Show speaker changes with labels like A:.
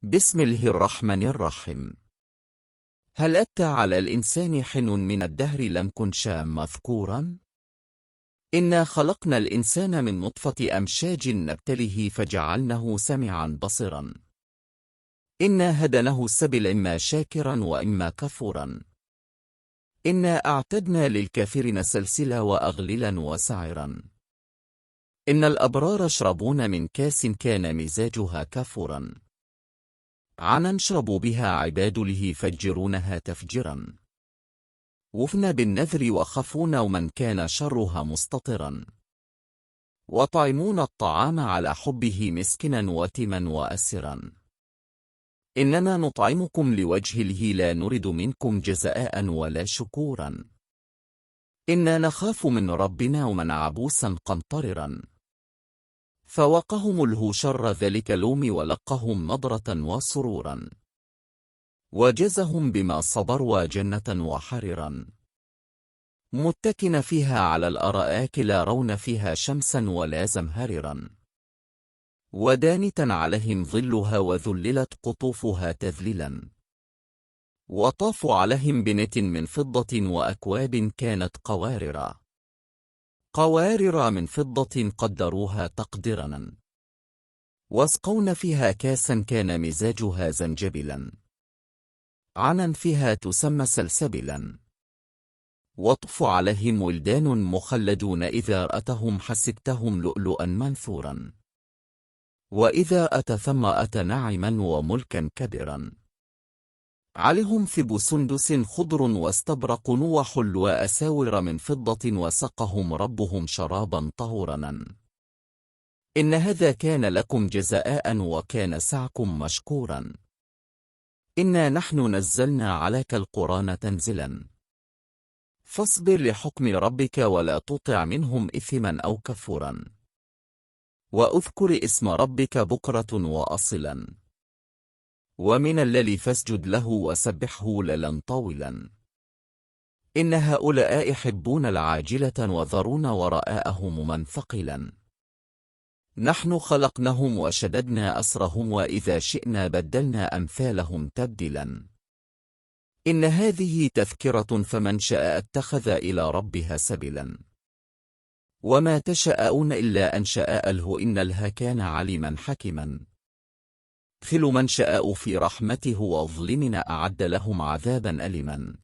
A: بسم الله الرحمن الرحيم. هل أتى على الإنسان حين من الدهر لم كن شيئا مذكورا؟ إنا خلقنا الإنسان من نطفة أمشاج نبتله فجعلناه سميعا بصيرا. إنا هدناه السبل إما شاكرا وإما كفورا. إنا أعتدنا للكافرين سلسلا وأغللا وسعرا. إن الأبرار يشربون من كاس كان مزاجها كافورا. عنا شربوا بها عباد له يفجرونها تفجيرا. وفنا بالنذر وخفون ومن كان شرها مستطرا. وطعمون الطعام على حبه مسكنا وتما وأسرا. إننا نطعمكم لوجه الله لا نرد منكم جزاء ولا شكورا. إنا نخاف من ربنا ومن عبوسا قمطررا. فوقهم الله شر ذلك اليوم ولقهم نضرة وسرورا. وجزهم بما صبروا جنة وحررا. متكن فيها على الأرائك لا يرون فيها شمسا ولا زمهررا. ودانة عليهم ظلها وذللت قطوفها تذليلا. وطافوا عليهم بنت من فضة وأكواب كانت قواررا. قوارر من فضة قدروها تقديرا. واسقون فيها كاسا كان مزاجها زنجبلا. عنا فيها تسمى سلسبلا. وطف عليهم ولدان مخلدون إذا رأتهم حسبتهم لؤلؤا منثورا. وإذا أتى ثم أتى نعما وملكا كبيرا. عليهم ثب سندس خضر واستبرق وحلوا أساور من فضة وسقهم ربهم شرابا طهورا. إن هذا كان لكم جزاء وكان سعكم مشكورا. إنا نحن نزلنا عليك القرآن تنزيلا. فاصبر لحكم ربك ولا تطع منهم إثما أو كفورا. وأذكر اسم ربك بكرة وأصلا. ومن الليل فاسجد له وسبحه ليلا طويلا. إن هؤلاء يحبون العاجلة وذرون وراءهم من ثقلا. نحن خلقناهم وشددنا أسرهم وإذا شئنا بدلنا أمثالهم تبديلا. إن هذه تذكرة فمن شاء اتخذ إلى ربها سبيلا. وما تشاءون إلا أن شاء الله إن الله كان عليما حكيما. ادخلوا من شاء في رحمته وظلمنا أعد لهم عذابا أليما.